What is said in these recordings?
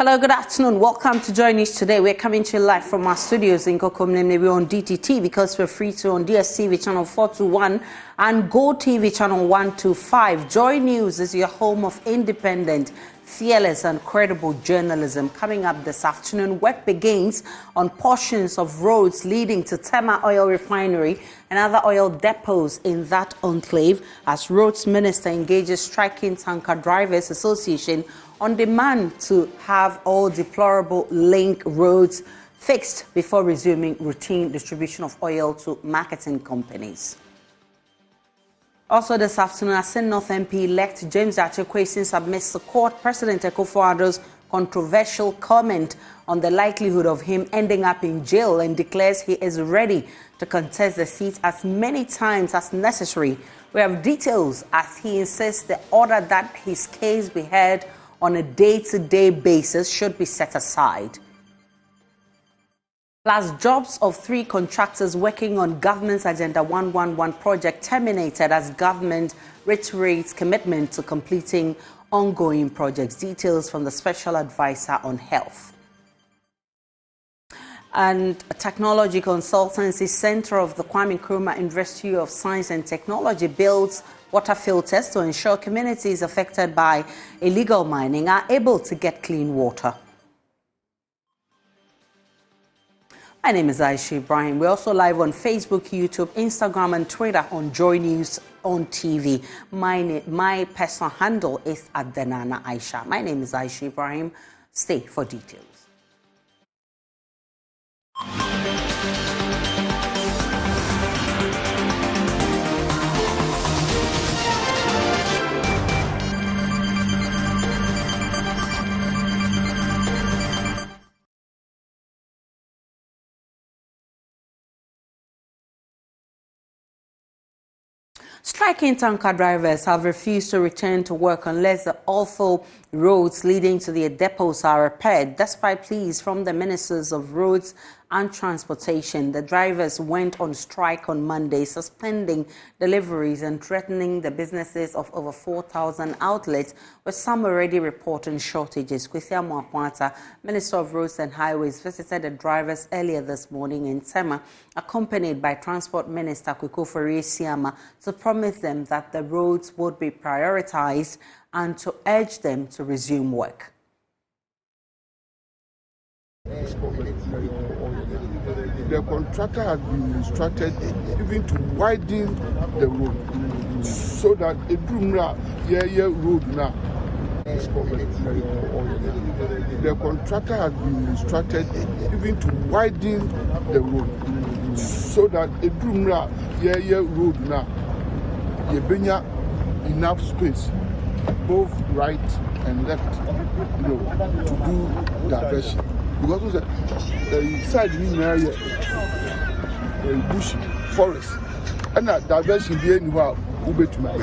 Hello, good afternoon. Welcome to Joy News Today. We're coming to you live from our studios in Kokomlemne. We're on DTT because we're free to on DSTV channel 421 and Go TV channel 125. Joy News is your home of independent, fearless and credible journalism. Coming up this afternoon, work begins on portions of roads leading to Tema Oil Refinery and other oil depots in that enclave as Roads Minister engages striking tanker drivers association on demand to have all deplorable link roads fixed before resuming routine distribution of oil to marketing companies. Also this afternoon, Asin North MP-elect James Achekwesi submits to court President Akufo-Addo's controversial comment on the likelihood of him ending up in jail and declares he is ready to contest the seat as many times as necessary. We have details as he insists the order that his case be heard on a day-to-day basis should be set aside. Plus, jobs of 3 contractors working on government's Agenda 111 project terminated as government reiterates commitment to completing ongoing projects. Details from the Special Advisor on Health. And a technology consultancy center of the Kwame Nkrumah University of Science and Technology builds water filters to ensure communities affected by illegal mining are able to get clean water. My name is Aisha Ibrahim. We're also live on Facebook, YouTube, Instagram, and Twitter on Joy News on TV. My personal handle is @Denana Aisha. My name is Aisha Ibrahim. Stay for details. Striking tanker drivers have refused to return to work unless the awful roads leading to their depots are repaired. Despite pleas from the Ministers of Roads and Transportation, the drivers went on strike on Monday, suspending deliveries and threatening the businesses of over 4,000 outlets, with some already reporting shortages. Kwesi Amoakwanta, Minister of Roads and Highways, visited the drivers earlier this morning in Tema, accompanied by Transport Minister Kwabena Siama, to promise them that the roads would be prioritized and to urge them to resume work. The contractor has been instructed even to widen the road so that a road now. The contractor has been instructed even to widen the road so that a road now enough space, both right and left, to do diversion. Because the side in bush forest, and that diversion be anywhere. To my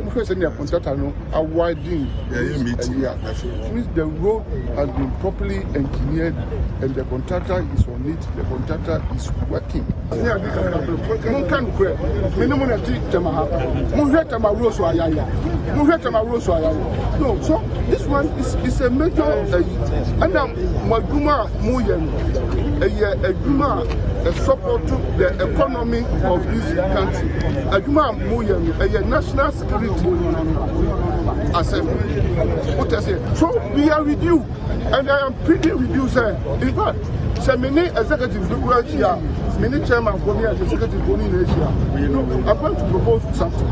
because any contractor are widening. Means the road has been properly engineered and the contractor is on it. The contractor is working. No, so this one is a major and a support to the economy of this country. A national security assembly. So we are with you, and I am pleading with you, sir. In fact, so many executives here, many chairman for me as executive for in Asia. I'm going to propose something.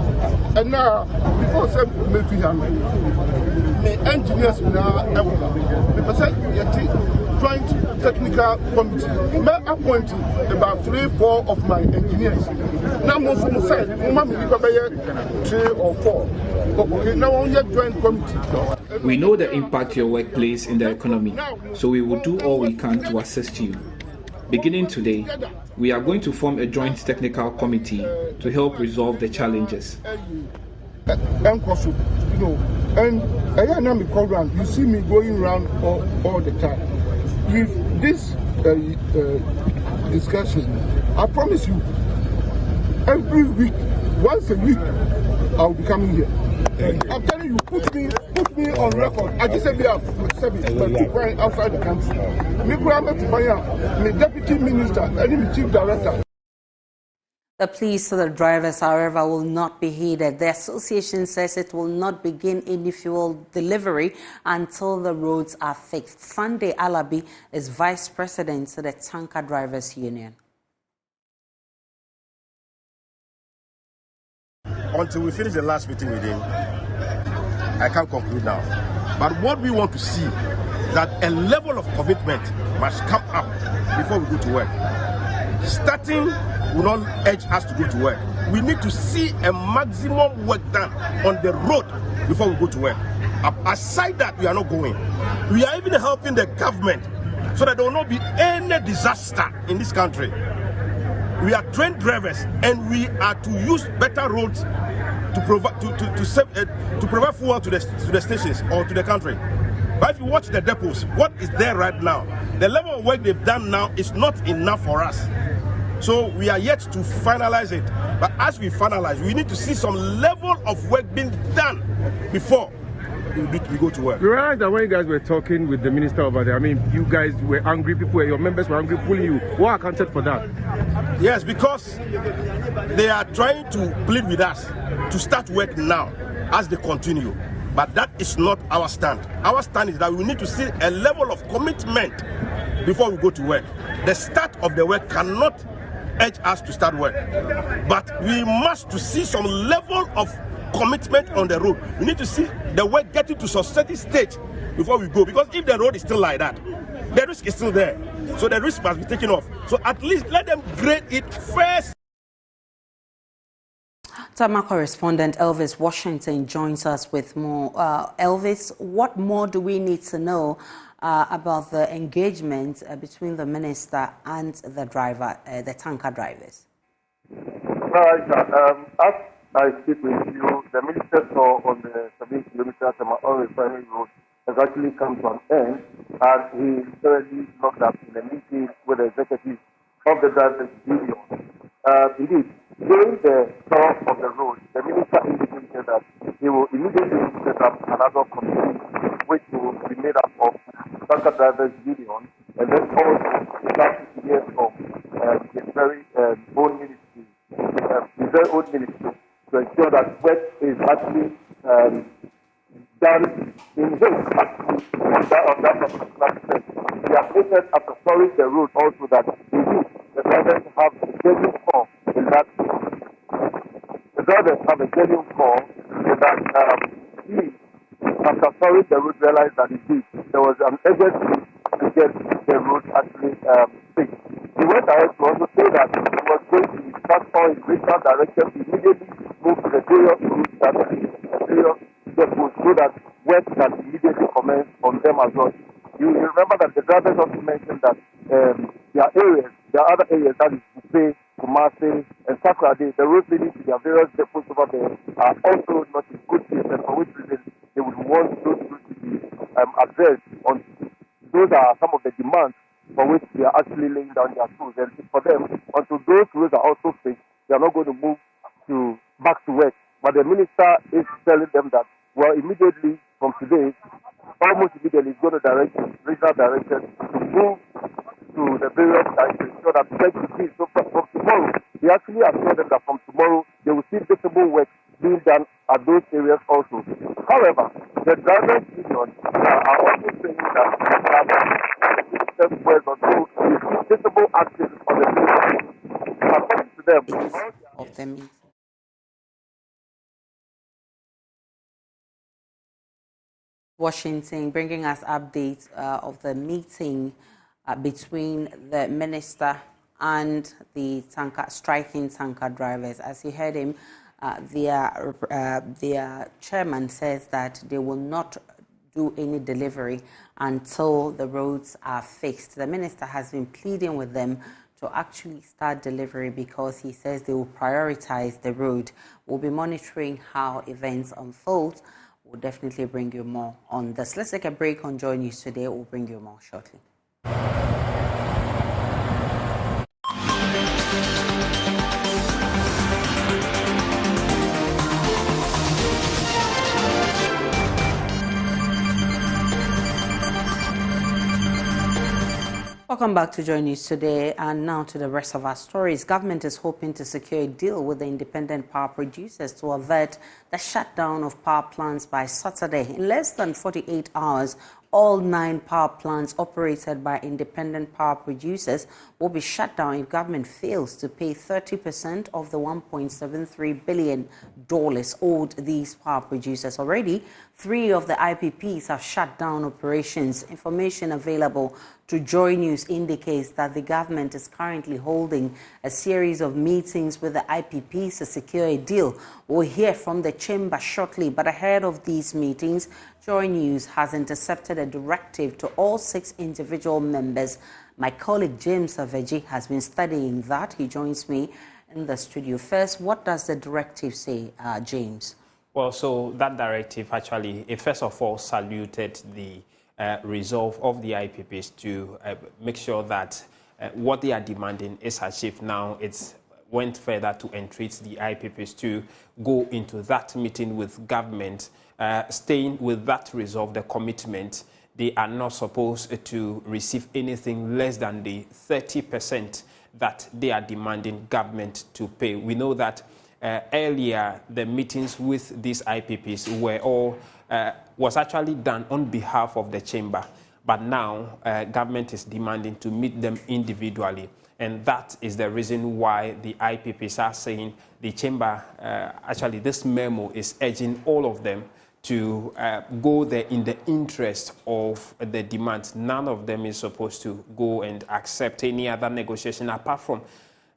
And now, before I the engineers now, the joint technical committee may appoint about 3-4 of my engineers. Now, most of them said, 3 or 4. Okay, now only joint committee. We know the impact your work plays in the economy, so we will do all we can to assist you. Beginning today, we are going to form a joint technical committee to help resolve the challenges. And you see me going around all the time. With this discussion, I promise you, every week, once a week, I'll be coming here. I'm telling you, put me on record. I just said we have service, but to find outside the country. Me to find me deputy minister, and me chief director. The pleas to the drivers, however, will not be heeded. The association says it will not begin any fuel delivery until the roads are fixed. Sunday Alabi is vice president to the Tanker Drivers Union. Until we finish the last meeting with him, I can't conclude now. But what we want to see is that a level of commitment must come up before we go to work. Starting will not urge us to go to work. We need to see a maximum work done on the road before we go to work. Aside that, we are not going. We are even helping the government so that there will not be any disaster in this country. We are trained drivers, and we are to use better roads to provide to provide fuel to the stations or to the country. But if you watch the depots, what is there right now? The level of work they've done now is not enough for us. So we are yet to finalize it. But as we finalize, we need to see some level of work being done before we go to work. We realized that when you guys were talking with the minister over there, I mean, you guys were angry, people, your members were angry, pulling you. What accounted for that? Yes, because they are trying to plead with us to start work now as they continue. But that is not our stand. Our stand is that we need to see a level of commitment before we go to work. The start of the work cannot urge us to start work. But we must to see some level of commitment on the road. We need to see the work getting to a certain stage before we go. Because if the road is still like that, the risk is still there. So the risk must be taken off. So at least let them grade it first. Tama correspondent Elvis Washington joins us with more. Elvis, what more do we need to know about the engagement between the minister and the driver, the tanker drivers? As I speak with you, the minister saw on the 7 kilometers on refinery road has actually come to an end, and he currently locked up in a meeting with the executives of the drivers union. Indeed, during the tour of the road, the minister indicated that he will immediately set up another committee which will be made up of Tanker Drivers Union, and then also start to hear from his very own ministry, to ensure that work is actually done in haste on that particular place. We have noted after touring the road also that the drivers have a genuine call in that. The drivers have a genuine call in that he, after touring the road, realized that indeed there was an urgency to get the road actually fixed. He went ahead to also say that he was going to transfer his regional direction to immediately move to the various routes that are in the various depots so that work can immediately commence on them as well. You remember that the drivers also mentioned that there are other areas that is Buffet, Kumasi, and Sakrade, the roads leading to their various depots over there are also not in good shape, and for which reason they would want those roads to be addressed. Those are some of the demands for which they are actually laying down their tools. And for them, until those roads are also fixed, they are not going to move back to work. But the minister is telling them that, well, immediately from today, almost immediately, he's going to direct regional direction to move to the various directions so that work will be. So from tomorrow, he actually assured them that from tomorrow, they will see visible work being done at those areas also. However, the drivers' union are also saying that work on visible action on the road. According to them, Of them. Washington bringing us updates of the meeting between the minister and the striking tanker drivers. As you heard him, their chairman says that they will not do any delivery until the roads are fixed. The minister has been pleading with them to actually start delivery because he says they will prioritize the road. We'll be monitoring how events unfold. We'll definitely bring you more on this. Let's take a break on Joy News Today. We'll bring you more shortly. Welcome back to Joy News today, and now to the rest of our stories. Government is hoping to secure a deal with the independent power producers to avert the shutdown of power plants by Saturday. In less than 48 hours, all 9 power plants operated by independent power producers will be shut down if government fails to pay 30% of the $1.73 billion owed these power producers. Already, 3 of the IPPs have shut down operations. Information available to Joy News indicates that the government is currently holding a series of meetings with the IPPs to secure a deal. We'll hear from the chamber shortly, but ahead of these meetings, Joy News has intercepted a directive to all 6 individual members. My colleague James Aveji has been studying that. He joins me in the studio. First, what does the directive say, James? Well, so that directive actually, it first of all saluted the resolve of the IPPs to make sure that what they are demanding is achieved. Now it went further to entreat the IPPs to go into that meeting with government, staying with that resolve, the commitment. They are not supposed to receive anything less than the 30% that they are demanding government to pay. We know that earlier the meetings with these IPPs were all was actually done on behalf of the chamber, but now government is demanding to meet them individually, and that is the reason why the IPPs are saying the chamber, actually this memo is urging all of them to go there in the interest of the demands. None of them is supposed to go and accept any other negotiation apart from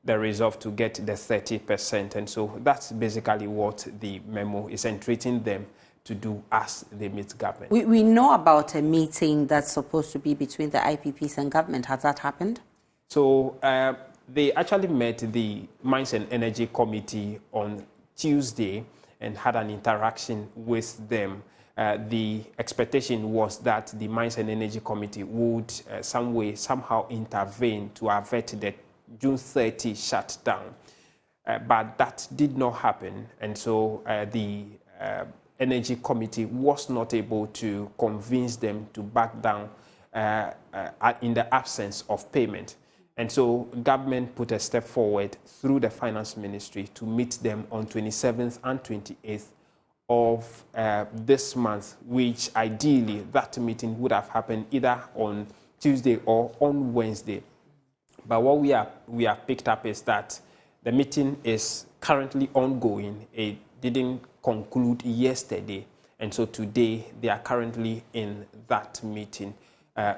the resolve to get the 30%, and so that's basically what the memo is entreating them to do as they meet government. We know about a meeting that's supposed to be between the IPPs and government. Has that happened? So they actually met the Mines and Energy Committee on Tuesday and had an interaction with them. The expectation was that the Mines and Energy Committee would somehow intervene to avert the June 30 shutdown. But that did not happen, and so the Energy Committee was not able to convince them to back down in the absence of payment. And so government put a step forward through the Finance Ministry to meet them on 27th and 28th of this month, which ideally that meeting would have happened either on Tuesday or on Wednesday. But what we have picked up is that the meeting is currently ongoing. It didn't conclude yesterday, and so today they are currently in that meeting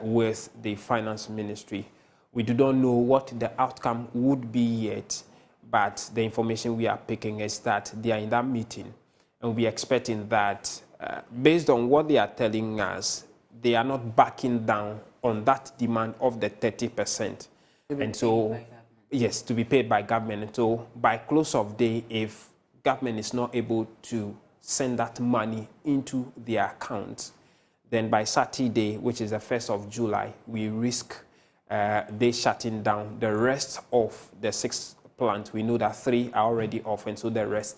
with the Finance Ministry. We do not know what the outcome would be yet, but the information we are picking is that they are in that meeting, and we are expecting that based on what they are telling us, they are not backing down on that demand of the 30%. And so, yes, to be paid by government. And so by close of day, if government is not able to send that money into their accounts, then by Saturday, which is the 1st of July, we risk they shutting down the rest of the 6 plants. We know that 3 are already off, and so the rest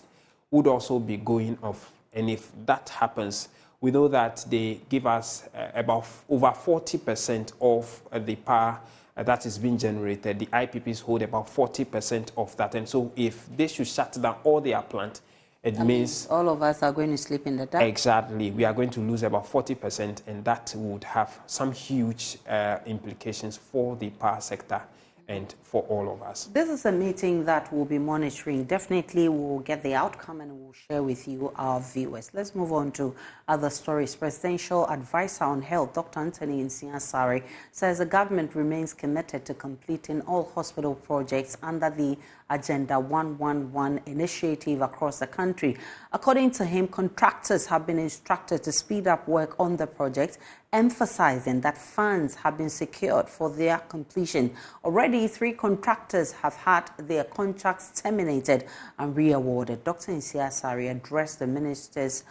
would also be going off. And if that happens, we know that they give us about over 40% of the power that is being generated. The IPPs hold about 40% of that. And so if they should shut down all their plants, it means all of us are going to sleep in the dark. Exactly. We are going to lose about 40%, and that would have some huge implications for the power sector and for all of us. This is a meeting that we'll be monitoring. Definitely we'll get the outcome and we'll share with you, our viewers. Let's move on to other stories. Presidential Advisor on Health, Dr. Anthony Nsiah-Sarri, says the government remains committed to completing all hospital projects under the Agenda 111 initiative across the country. According to him, contractors have been instructed to speed up work on the project, emphasizing that funds have been secured for their completion. Already, 3 contractors have had their contracts terminated and re-awarded. Dr. Nsiah-Sarri addressed the minister's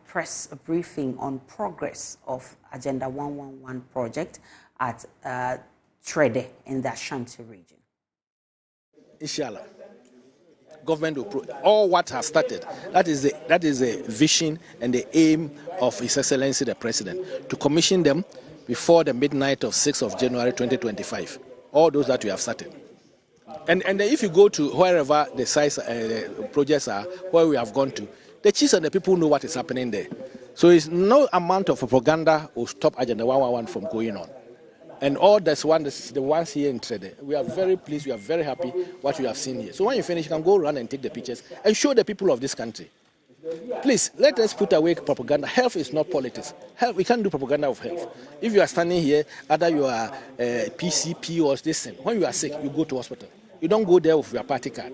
press briefing on progress of Agenda 111 project at Trede in the Ashanti region. Inshallah, government will all what has started. That is the vision and the aim of His Excellency the President, to commission them before the midnight of 6th of January 2025. All those that we have started. And if you go to wherever the sites projects are, where we have gone to, the chiefs and the people know what is happening there. So it's no amount of propaganda will stop Agenda 111 from going on. And all the ones here in Trede, we are very pleased, we are very happy what we have seen here. So when you finish, you can go around and take the pictures and show the people of this country. Please, let us put away propaganda. Health is not politics. Health, we can't do propaganda of health. If you are standing here, either you are PCP or this thing, when you are sick, you go to hospital. You don't go there with your party card.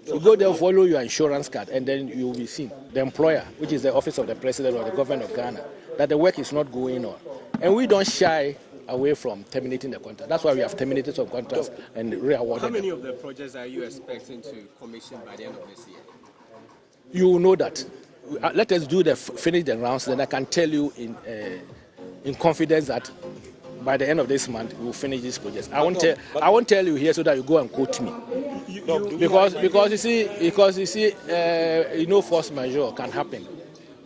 You go there, follow your insurance card, and then you will be seen. The employer, which is the office of the president or the government of Ghana, that the work is not going on. And we don't shy away from terminating the contract. That's why we have terminated some contracts and re-awarded them. How many of the projects are you expecting to commission by the end of this year? You will know that. Let us finish the rounds, then I can tell you in confidence that by the end of this month we will finish these projects. I won't tell you here so that you go and quote me. Because you see, force majeure can happen.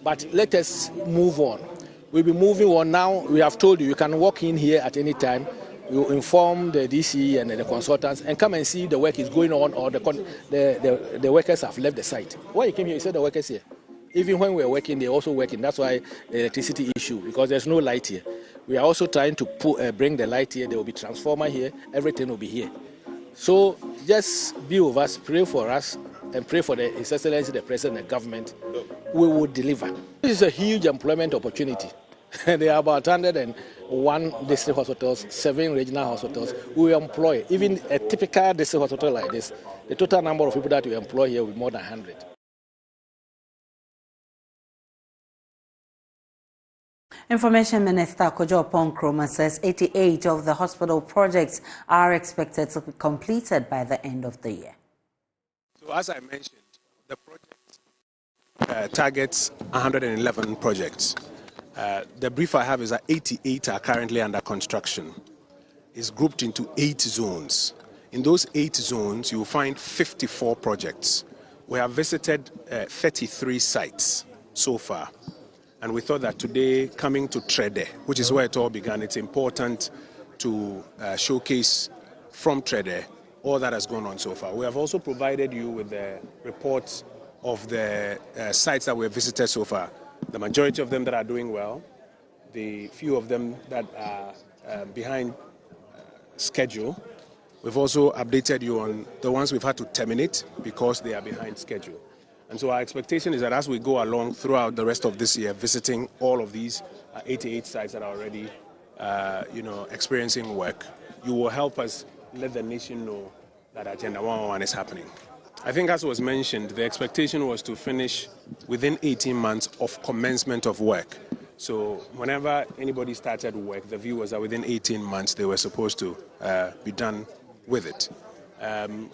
But let us move on. We'll be moving on now. We have told you can walk in here at any time. We will inform the DC and the consultants and come and see the work is going on or the workers have left the site. When you came here, you said the workers here. Even when we are working, they're also working. That's why the electricity issue, because there's no light here. We are also trying to bring the light here. There will be transformer here. Everything will be here. So just be with us, pray for us, and pray for His Excellency, the President, and the government. We will deliver. This is a huge employment opportunity. There are about 101 district hospitals, 7 regional hospitals. We employ, even a typical district hospital like this, the total number of people that we employ here will be more than 100. Information Minister Kojo Ponkroma says 88 of the hospital projects are expected to be completed by the end of the year. So as I mentioned, the project targets 111 projects. The brief I have is that 88 are currently under construction. It's grouped into 8 zones. In those 8 zones, you will find 54 projects. We have visited 33 sites so far. And we thought that today, coming to Trede, which is where it all began, it's important to showcase from Trede all that has gone on so far. We have also provided you with the reports of the sites that we have visited so far. The majority of them that are doing well, the few of them that are behind schedule. We've also updated you on the ones we've had to terminate because they are behind schedule. And so our expectation is that as we go along throughout the rest of this year, visiting all of these 88 sites that are already experiencing work, you will help us let the nation know that Agenda 111 is happening. I think as was mentioned, the expectation was to finish within 18 months of commencement of work. So whenever anybody started work, the view was that within 18 months they were supposed to be done with it.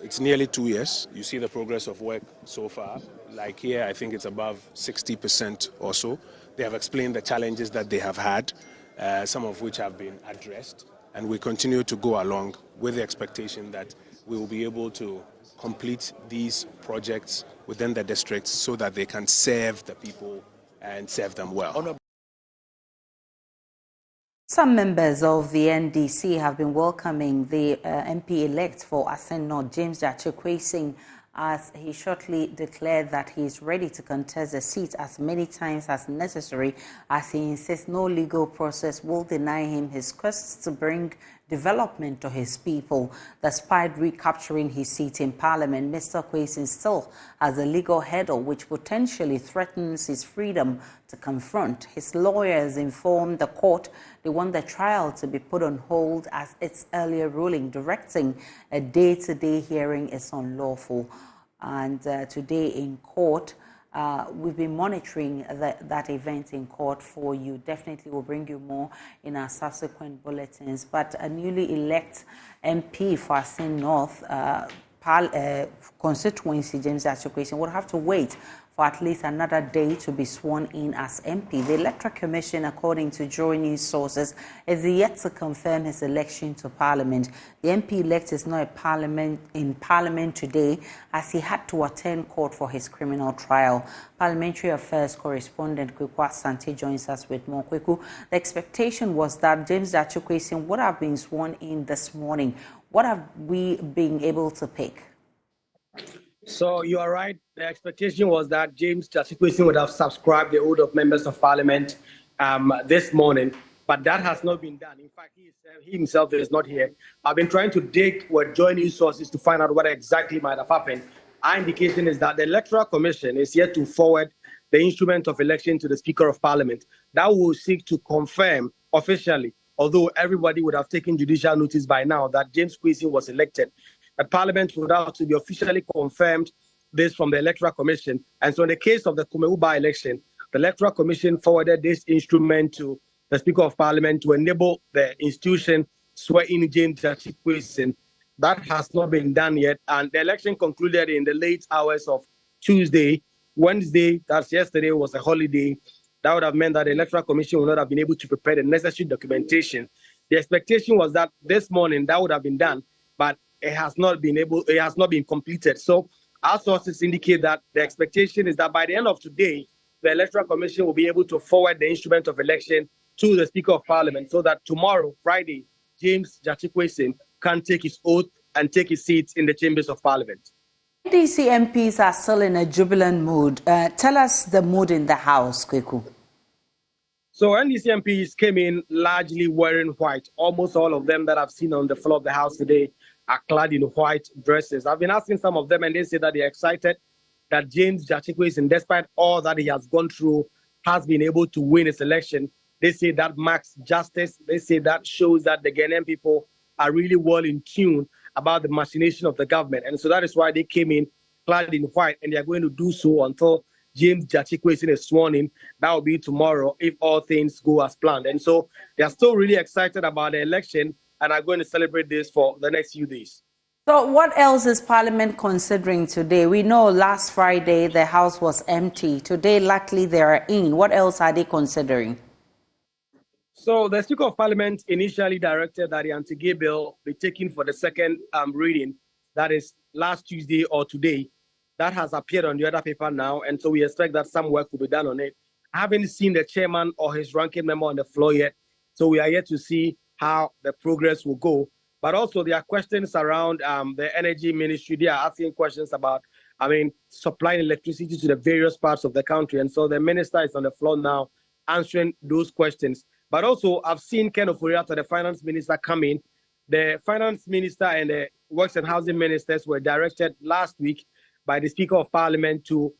It's nearly 2 years. You see the progress of work so far. Like here, I think it's above 60% or so. They have explained the challenges that they have had, some of which have been addressed. And we continue to go along with the expectation that we will be able to complete these projects within the districts so that they can serve the people and serve them well. Some members of the NDC have been welcoming the MP-elect for Asen North, James Jachekwesing, as he shortly declared that he is ready to contest the seat as many times as necessary, as he insists no legal process will deny him his quest to bring development to his people. Despite recapturing his seat in Parliament, Mr. Kwesing still has a legal hurdle which potentially threatens his freedom to confront. His lawyers informed the court they want the trial to be put on hold as its earlier ruling directing a day-to-day hearing is unlawful. And today in court, we've been monitoring that event in court for you. Definitely will bring you more in our subsequent bulletins. But a newly elected MP for Asen North constituency, James Jachekwesing, would have to wait for at least another day to be sworn in as MP. The Electoral Commission, according to Joy News sources, is yet to confirm his election to Parliament. The MP-elect is not in Parliament today as he had to attend court for his criminal trial. Parliamentary Affairs correspondent Kwabena Sante joins us with more. Kweku, the expectation was that James Jachikwesin would have been sworn in this morning. What have we been able to pick? So you are right. The expectation was that James Jachikwesin would have subscribed the oath of members of Parliament this morning, but that has not been done. In fact, he himself is not here. I've been trying to dig with Joy News sources to find out what exactly might have happened. Our indication is that the Electoral Commission is yet to forward the instrument of election to the Speaker of Parliament. That will seek to confirm officially, although everybody would have taken judicial notice by now, that James Jachikwesin was elected. The Parliament would have to be officially confirmed this from the Electoral Commission. And so in the case of the Kumewu by-election, the Electoral Commission forwarded this instrument to the Speaker of Parliament to enable the institution swear in James Jachikwesin. That has not been done yet. And the election concluded in the late hours of Tuesday. Wednesday, that's yesterday, was a holiday. That would have meant that the Electoral Commission would not have been able to prepare the necessary documentation. The expectation was that this morning that would have been done, but it has not been completed. So our sources indicate that the expectation is that by the end of today, the Electoral Commission will be able to forward the instrument of election to the Speaker of Parliament so that tomorrow, Friday, James Jachikwesin can take his oath and take his seat in the chambers of Parliament. NDC MPs are still in a jubilant mood. Tell us the mood in the House, Kweku. So NDC MPs came in largely wearing white. Almost all of them that I've seen on the floor of the House today are clad in white dresses. I've been asking some of them, and they say that they're excited that James Jachikwesin, despite all that he has gone through, has been able to win his election. They say that marks justice. They say that shows that the Ghanaian people are really well in tune about the machination of the government. And so that is why they came in clad in white, and they are going to do so until James Jachikwesin is sworn in. That will be tomorrow if all things go as planned. And so they are still really excited about the election and are going to celebrate this for the next few days. So what else is Parliament considering today? We know last Friday the House was empty. Today, luckily, they are in. What else are they considering? So the Speaker of Parliament initially directed that the anti-gay bill be taken for the second reading, that is last Tuesday or today. That has appeared on the other paper now, and so we expect that some work will be done on it. I haven't seen the chairman or his ranking member on the floor yet, so we are yet to see how the progress will go. But also there are questions around the energy ministry. They are asking questions about, supplying electricity to the various parts of the country. And so the minister is on the floor now answering those questions. But also I've seen Ken Ofori-Atta, the finance minister, come in. The finance minister and the works and housing ministers were directed last week by the Speaker of Parliament to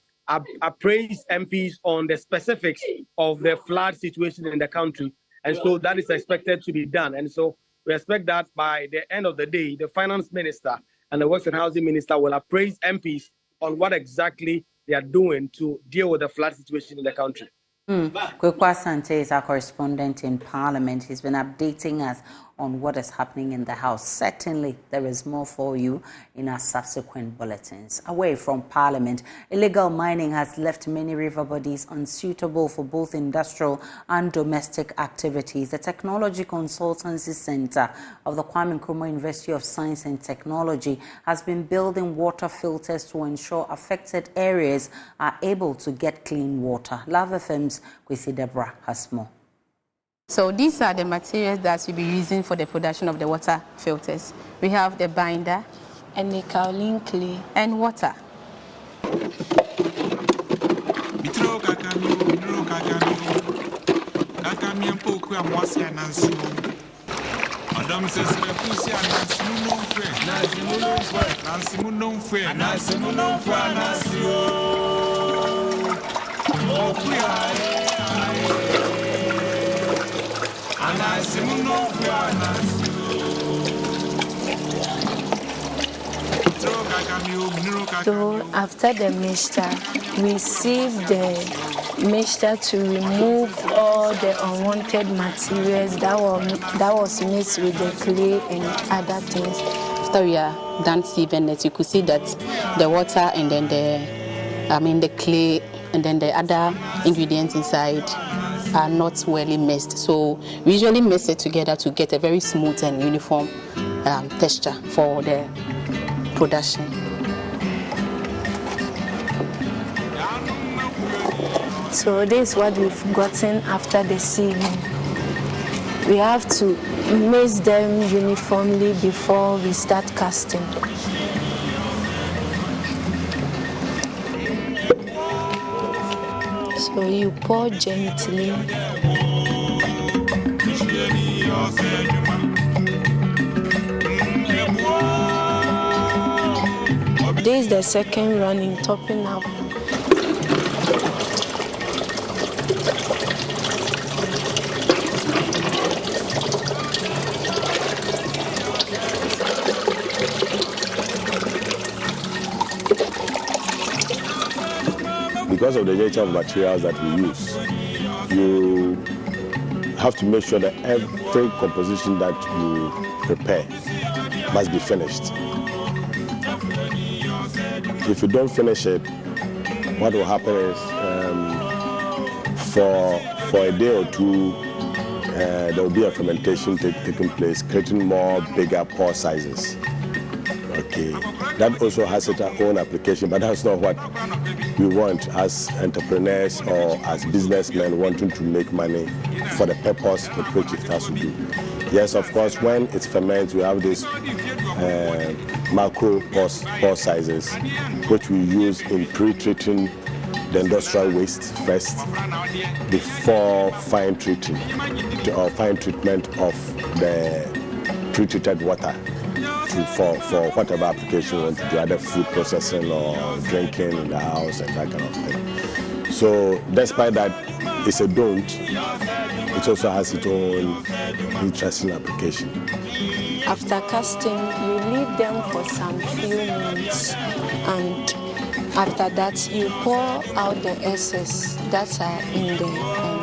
appraise MPs on the specifics of the flood situation in the country. And so that is expected to be done. And so we expect that by the end of the day, the finance minister and the works and housing minister will appraise MPs on what exactly they are doing to deal with the flood situation in the country. Kwabena Sante is our correspondent in Parliament. He's been updating us on what is happening in the House. Certainly, there is more for you in our subsequent bulletins. Away from Parliament, illegal mining has left many river bodies unsuitable for both industrial and domestic activities. The Technology Consultancy Center of the Kwame Nkrumah University of Science and Technology has been building water filters to ensure affected areas are able to get clean water. Love FM's Kwesi Deborah has more. So these are the materials that we'll be using for the production of the water filters. We have the binder and the kaolin clay and water. So after the mixture, we sieve the mixture to remove all the unwanted materials that was mixed with the clay and other things. After we are done sieving it, you could see that the water and then the clay and then the other ingredients inside are not well mixed. So we usually mix it together to get a very smooth and uniform texture for the production. So this is what we've gotten after the sieving. We have to mix them uniformly before we start casting. So you pour gently. This is the second run in topping up. Because of the nature of materials that we use, you have to make sure that every composition that you prepare must be finished. If you don't finish it, what will happen is for a day or two, there will be a fermentation taking place, creating more bigger pore sizes. Okay, that also has its own application, but that's not what we want as entrepreneurs or as businessmen wanting to make money for the purpose with which it has to do. Yes, of course, when it ferments, we have this macro pore sizes, which we use in pre-treating the industrial waste first before fine treatment of the pre-treated water for whatever application you want to do, either food processing or drinking in the house and that kind of thing. So despite that it's a don't, it also has its own interesting application. After casting, you leave them for some few minutes, and after that you pour out the excess that are in the mold.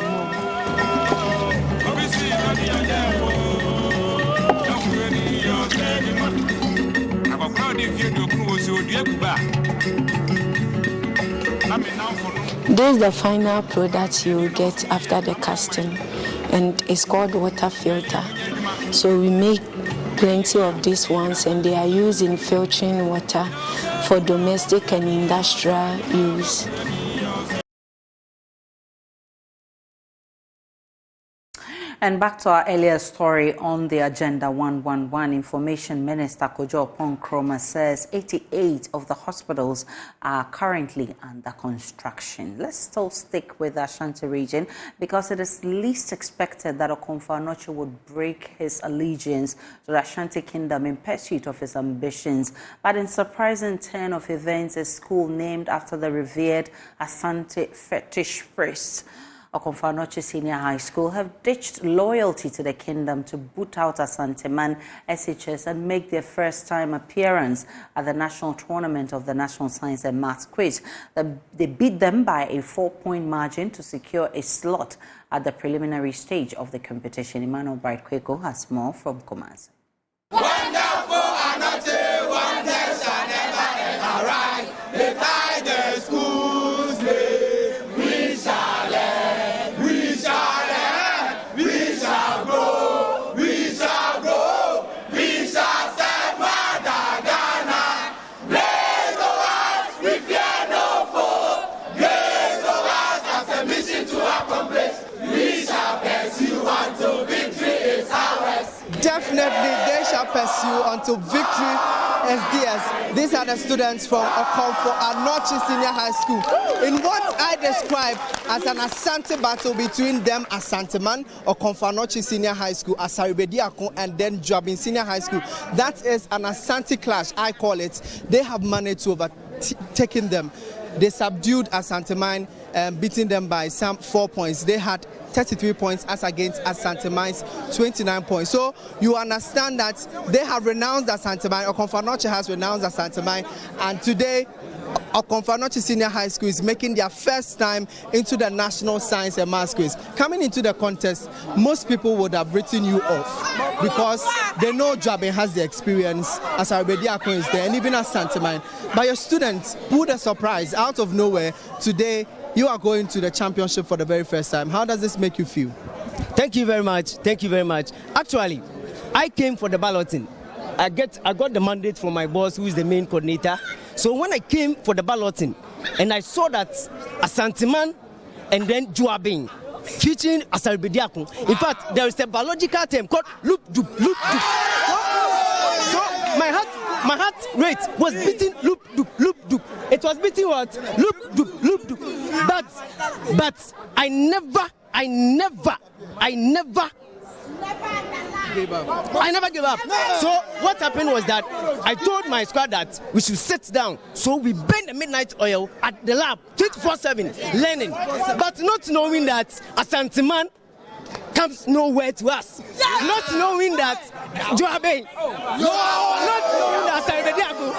This is the final product you will get after the casting, and it's called water filter. So we make plenty of these ones, and they are used in filtering water for domestic and industrial use. And back to our earlier story on the Agenda 111, Information Minister Kojo Ponkroma says 88 of the hospitals are currently under construction. Let's still stick with the Ashanti region because it is least expected that Okomfo Anokye would break his allegiance to the Ashanti Kingdom in pursuit of his ambitions. But in surprising turn of events, a school named after the revered Asante fetish priest Okomfo Anokye Senior High School have ditched loyalty to the kingdom to boot out Asanteman SHS and make their first-time appearance at the national tournament of the National Science and Maths Quiz. They beat them by a 4-point margin to secure a slot at the preliminary stage of the competition. Emmanuel Bright-Kweko has more from Kumasi. Wonderful Anokye, wonders shall never arise. Beside the school's name, we shall learn, we shall learn, we shall grow, we shall grow, we shall serve Mother Ghana. Blaze the words, we fear no foe. Blaze the words as a mission to accomplish. We shall pursue until victory is ours. Definitely, they shall pursue until victory is theirs. These are the students from Okomfo Anokye Senior High School. In what I describe as an Asante battle between them, Asanteman, Okomfo Anokye Senior High School, Asaribediako, and then Joabin Senior High School. That is an Asante clash, I call it. They have managed to overtake them. They subdued Asanteman, beating them by some 4 points. They had 33 points as against Asanteman's 29 points. So you understand that they have renounced Asanteman, Okomfo Anokye has renounced Asanteman, and today Okomfo Senior High School is making their first time into the National Science and Maths Quiz. Coming into the contest, most people would have written you off because they know Kwabena has the experience, as Arbediako is there, and even as Santimine. But your students pulled a surprise out of nowhere. Today, you are going to the championship for the very first time. How does this make you feel? Thank you very much. Thank you very much. Actually, I came for the balloting. I got the mandate from my boss, who is the main coordinator. So when I came for the balloting, and I saw that Asanteman and then Kwabena featuring Asarbediakun. In fact, there is a biological term called loop dup. So my heart rate was beating loop dup. It was beating what? Loop dup. But I never gave up. So what happened was that I told my squad that we should sit down. So we burned the midnight oil at the lab 24/7 learning, but not knowing that Asanteman comes nowhere to us. Not knowing that Kwabena, not knowing that Asarbediakun.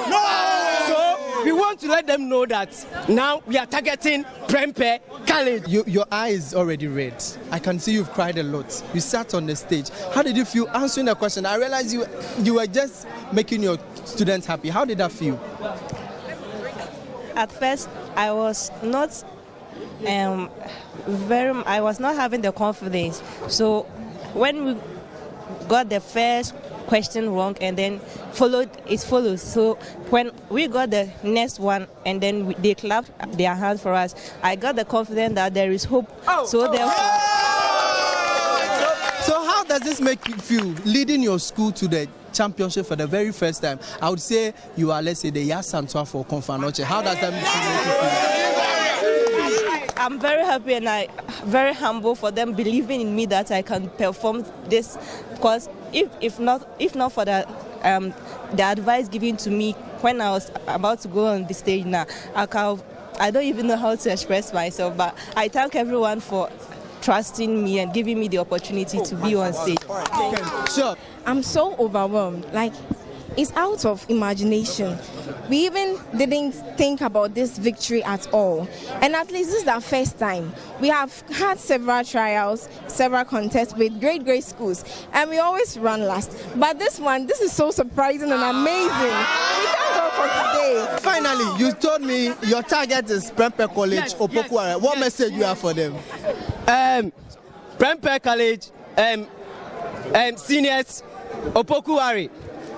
So we want to let them know that now we are targeting Prempeh College. Your eye is already red. I can see you've cried a lot. You sat on the stage. How did you feel answering the question? I realized you were just making your students happy. How did that feel? At first, I was not I was not having the confidence. So when we got the first question wrong and then it follows. So when we got the next one and then they clapped their hands for us, I got the confidence that there is hope. So how does this make you feel leading your school to the championship for the very first time? I would say you are, let's say, the Yasantua for Kwabena. How does that make you feel? I'm very happy and I very humble for them believing in me that I can perform this, because if not for the advice given to me when I was about to go on the stage now, I don't even know how to express myself, but I thank everyone for trusting me and giving me the opportunity to be on stage. Sure. I'm so overwhelmed. Like, it's out of imagination. We even didn't think about this victory at all. And at least this is our first time. We have had several trials, several contests with great schools, and we always run last. But this is so surprising and amazing. We thank God for today. Finally, you told me your target is Prempeh College, Opokuware. What message you have for them? Prempeh College, seniors, Opokuware.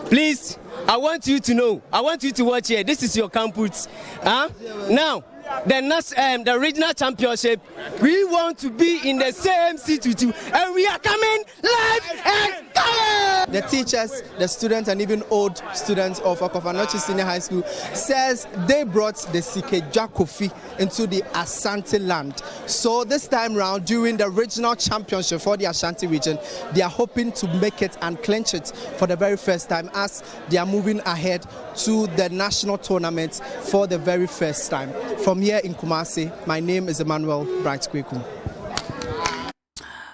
Please, I want you to know, I want you to watch here. This is your campus. Now, the regional championship, we want to be in the same seat with you, and we are coming live and coming. The teachers, the students, and even old students of Okomfo Senior High School says they brought the Sikeja Kofi into the Asante land. So this time round, during the regional championship for the Ashanti region, they are hoping to make it and clinch it for the very first time as they are moving ahead to the national tournament for the very first time. From here in Kumasi, my name is Emmanuel Bright Kweku.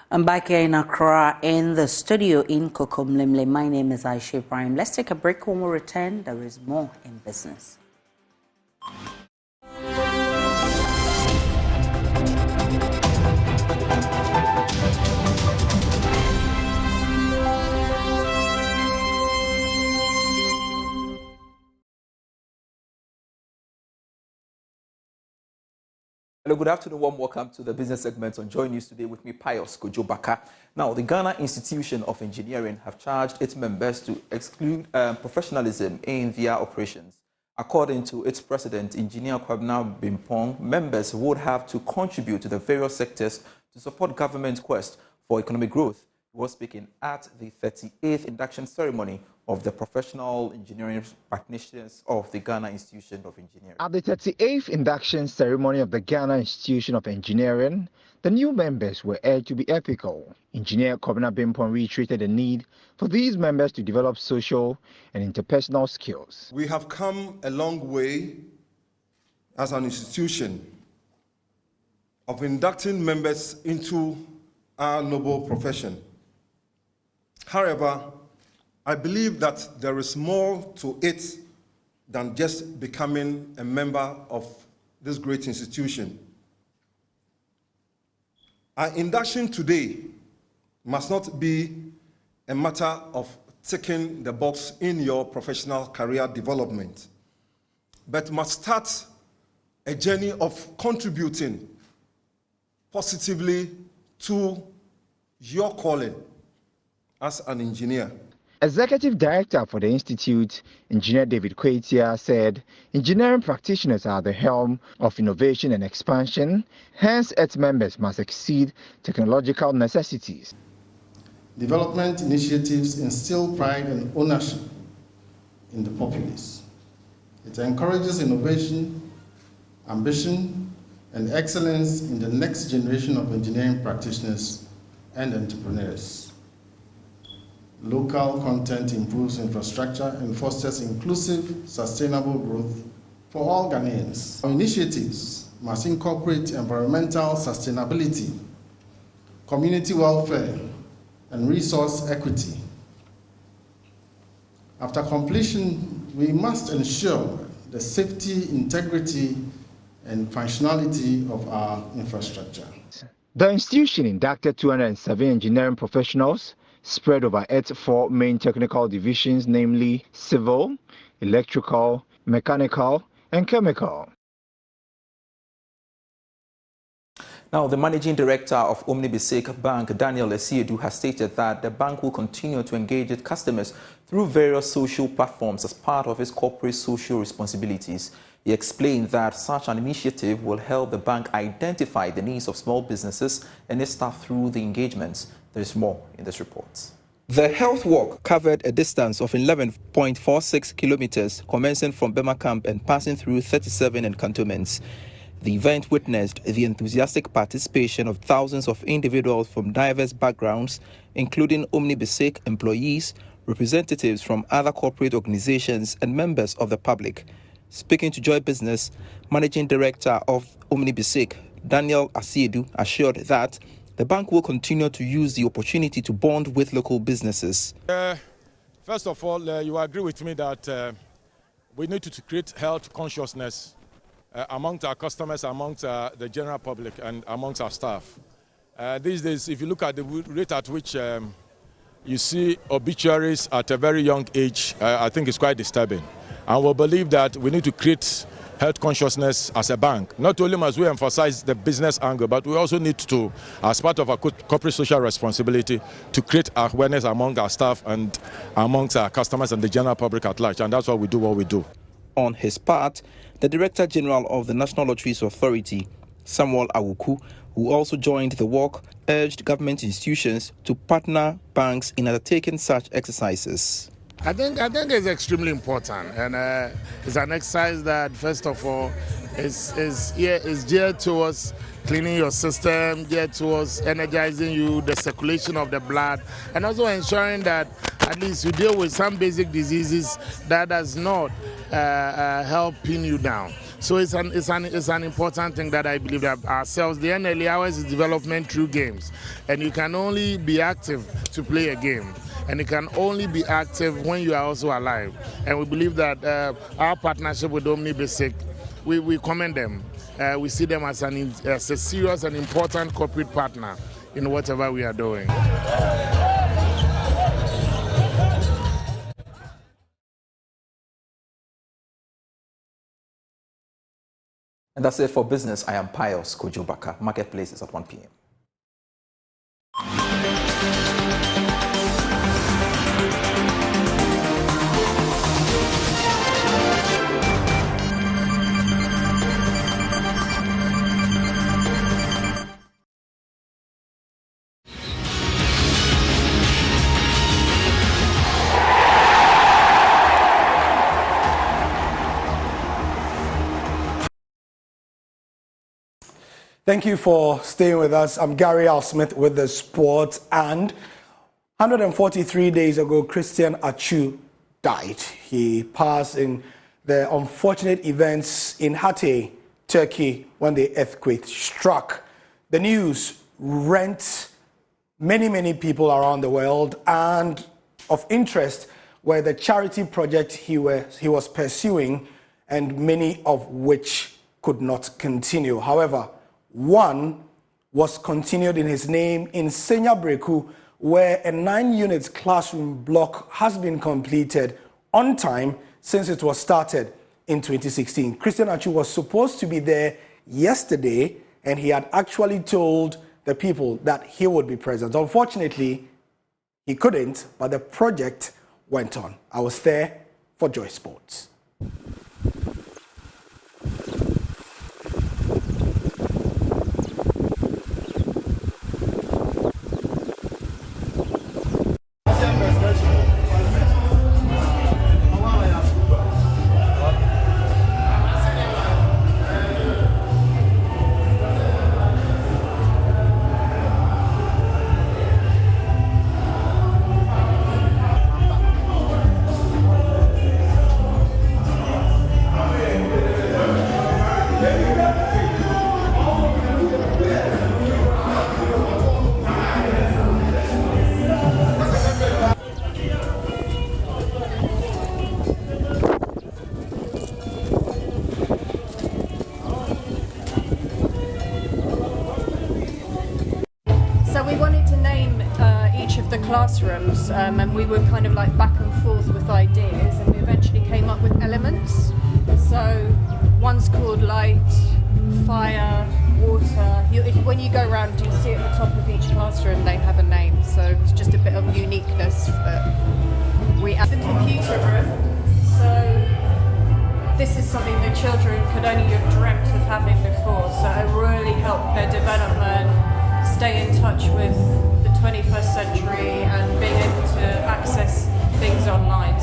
I'm back here in Accra in the studio in Kokomlemle. My name is Aisha Prime. Let's take a break. When we return, there is more in business. Hello, good afternoon, warm welcome to the business segment on Joy News today with me, Pius Kojobaka. Now, the Ghana Institution of Engineering have charged its members to exclude professionalism in their operations. According to its president, Engineer Kwabena Bimpong, members would have to contribute to the various sectors to support government's quest for economic growth. He was speaking at the 38th induction ceremony of the professional engineering practitioners of the Ghana Institution of Engineering. At the 38th induction ceremony of the Ghana Institution of Engineering, the new members were urged to be ethical. Engineer Kwabena Bimpong reiterated the need for these members to develop social and interpersonal skills. We have come a long way as an institution of inducting members into our noble profession. However, I believe that there is more to it than just becoming a member of this great institution. Our induction today must not be a matter of ticking the box in your professional career development, but must start a journey of contributing positively to your calling as an engineer. Executive Director for the Institute, Engineer David Kwetia, said engineering practitioners are the helm of innovation and expansion, hence its members must exceed technological necessities. Development initiatives instill pride and ownership in the populace. It encourages innovation, ambition, and excellence in the next generation of engineering practitioners and entrepreneurs. Local content improves infrastructure and fosters inclusive, sustainable growth for all Ghanaians. Our initiatives must incorporate environmental sustainability, community welfare, and resource equity. After completion, we must ensure the safety, integrity, and functionality of our infrastructure. The institution inducted 207 engineering professionals spread over its 4 main technical divisions, namely civil, electrical, mechanical, and chemical. Now, the managing director of Omnibusik Bank, Daniel Asiedu, has stated that the bank will continue to engage its customers through various social platforms as part of its corporate social responsibilities. He explained that such an initiative will help the bank identify the needs of small businesses and its staff through the engagements. There is more in this report. The health walk covered a distance of 11.46 kilometers, commencing from Bema Camp and passing through 37 encantonments. The event witnessed the enthusiastic participation of thousands of individuals from diverse backgrounds, including Omnibusik employees, representatives from other corporate organizations, and members of the public. Speaking to Joy Business, Managing Director of Omnibusik, Daniel Asiedu, assured that the bank will continue to use the opportunity to bond with local businesses. First of all, you agree with me that we need to create health consciousness amongst our customers, amongst the general public, and amongst our staff. These days, if you look at the rate at which you see obituaries at a very young age, I think it's quite disturbing. And we believe that we need to create health consciousness as a bank. Not only must we emphasize the business angle, but we also need to, as part of our corporate social responsibility, to create awareness among our staff and amongst our customers and the general public at large. And that's why we do what we do. On his part, the Director General of the National Lotteries Authority, Samuel Awuku, who also joined the walk, urged government institutions to partner banks in undertaking such exercises. I think it's extremely important, and it's an exercise that, first of all, is geared towards cleaning your system, geared towards energizing you, the circulation of the blood, and also ensuring that at least you deal with some basic diseases that does not helping you down. So it's an important thing that I believe that ourselves, the NLE hours is development through games, and you can only be active to play a game. And it can only be active when you are also alive. And we believe that our partnership with Omnibusik, we commend them. We see them as a serious and important corporate partner in whatever we are doing. And that's it for business. I am Pius Kojobaka. Marketplace is at 1 p.m. Thank you for staying with us. I'm Gary Al Smith with the sports. And 143 days ago, Christian Achu died. He passed in the unfortunate events in Hatay, Turkey, when the earthquake struck. The news rent many people around the world, and of interest were the charity project he was pursuing, and many of which could not continue. However, one was continued in his name in Senya Breku, where a 9-unit classroom block has been completed on time since it was started in 2016. Christian Achu was supposed to be there yesterday, and he had actually told the people that he would be present. Unfortunately, he couldn't, but the project went on. I was there for Joy Sports. Classrooms, and we were kind of like back and forth with ideas, and we eventually came up with elements. So one's called light, fire, water. When you go around, you see at the top of each classroom they have a name, so it's just a bit of uniqueness that we add. The computer room, so this is something the children could only have dreamt of having before, so it really helped their development, stay in touch with 21st century and being able to access things online.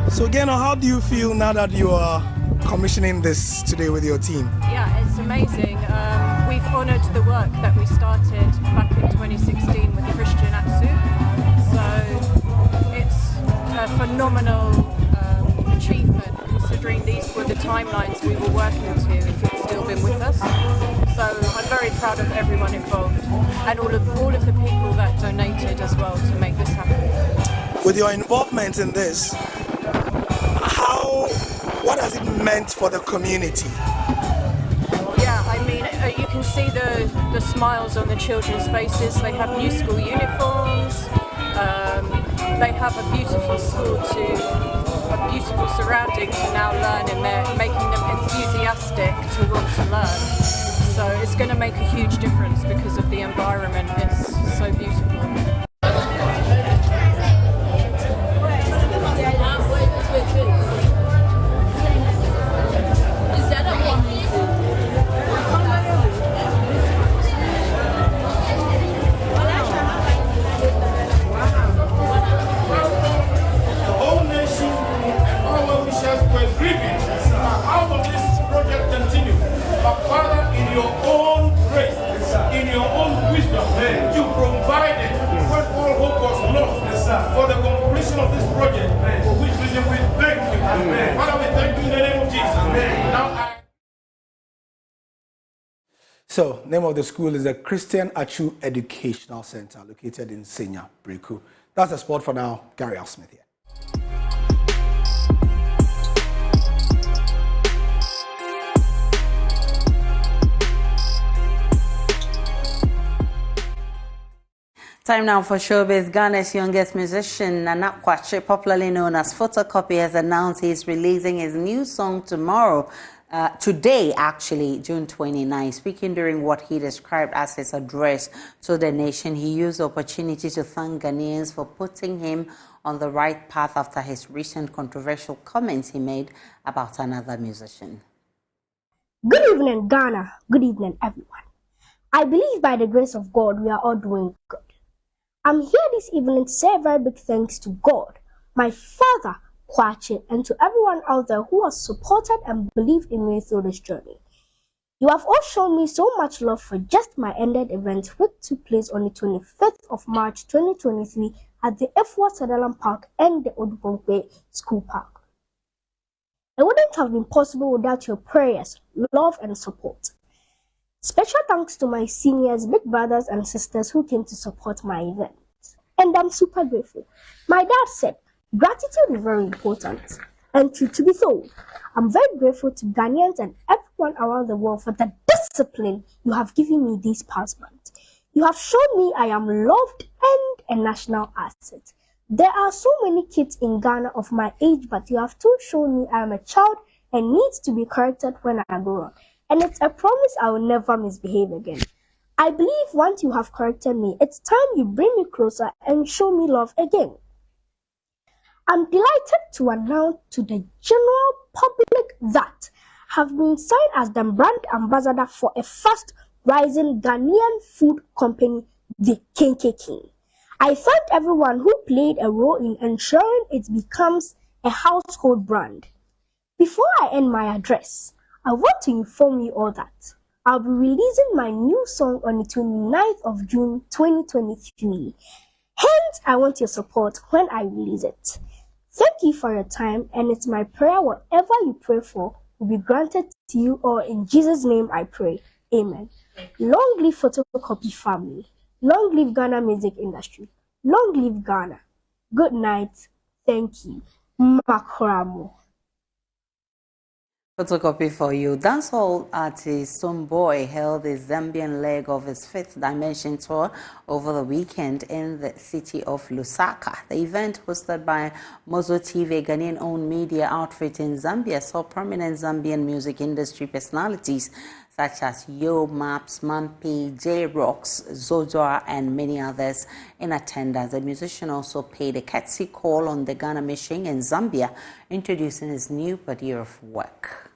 So Geno, how do you feel now that you are commissioning this today with your team? Yeah, it's amazing. We've honoured the work that we started back in 2016 with Christian Atsu. So it's a phenomenal achievement considering these were the timelines we were working to if you'd still been with us. So I'm very proud of everyone involved and all of the people that donated as well to make this happen. With your involvement in this, what has it meant for the community? Yeah, I mean, you can see the smiles on the children's faces. They have new school uniforms. They have a beautiful school a beautiful surrounding to now learn, and they're making them enthusiastic to want to learn. So it's going to make a huge difference because of the environment. It's so beautiful. For the completion of this project, for which reason we thank you. Amen. Father, we thank you in the name of Jesus. Amen. Now So, name of the school is the Christian Achu Educational Center, located in Senya Breku. That's the sport for now. Gary Al Smith here. Time now for showbiz. Ghana's youngest musician, Nana Kwache, popularly known as Photocopy, has announced he's releasing his new song today, actually, June 29. Speaking during what he described as his address to the nation, he used the opportunity to thank Ghanaians for putting him on the right path after his recent controversial comments he made about another musician. Good evening, Ghana. Good evening, everyone. I believe by the grace of God, we are all doing good. I'm here this evening to say a very big thanks to God, my father, Kwache, and to everyone out there who has supported and believed in me through this journey. You have all shown me so much love for just my ended event, which took place on the 25th of March 2023 at the F4 Sutherland Park and the Odubongwe School Park. It wouldn't have been possible without your prayers, love, and support. Special thanks to my seniors, big brothers and sisters who came to support my event. and I'm super grateful. My dad said, gratitude is very important. And truth to be told, I'm very grateful to Ghanaians and everyone around the world for the discipline you have given me these past months. You have shown me I am loved and a national asset. There are so many kids in Ghana of my age, but you have too shown me I am a child and needs to be corrected when I go wrong. And it's a promise I will never misbehave again. I believe once you have corrected me, it's time you bring me closer and show me love again. I'm delighted to announce to the general public that I have been signed as the brand ambassador for a fast rising Ghanaian food company, the KKK. I thank everyone who played a role in ensuring it becomes a household brand. Before I end my address, I want to inform you all that I'll be releasing my new song on the 29th of June 2023. Hence, I want your support when I release it. Thank you for your time, and it's my prayer whatever you pray for will be granted to you all. In Jesus' name I pray. Amen. Long live Photocopy family. Long live Ghana music industry. Long live Ghana. Good night. Thank you. Makramo. Photocopy for you. Dancehall artist Somboy held the Zambian leg of his Fifth Dimension tour over the weekend in the city of Lusaka. The event, hosted by Mozo TV, Ghanaian-owned media outfit in Zambia, saw prominent Zambian music industry personalities such as Yo Maps, Mampi, J-Rocks, Zozoa, and many others in attendance. The musician also paid a courtesy call on the Ghana mission in Zambia, introducing his new body of work.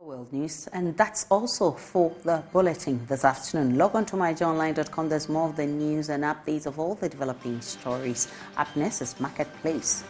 World News, and that's also for the bulletin this afternoon. Log on to myjoyonline.com. There's more of the news and updates of all the developing stories. Up next is Marketplace.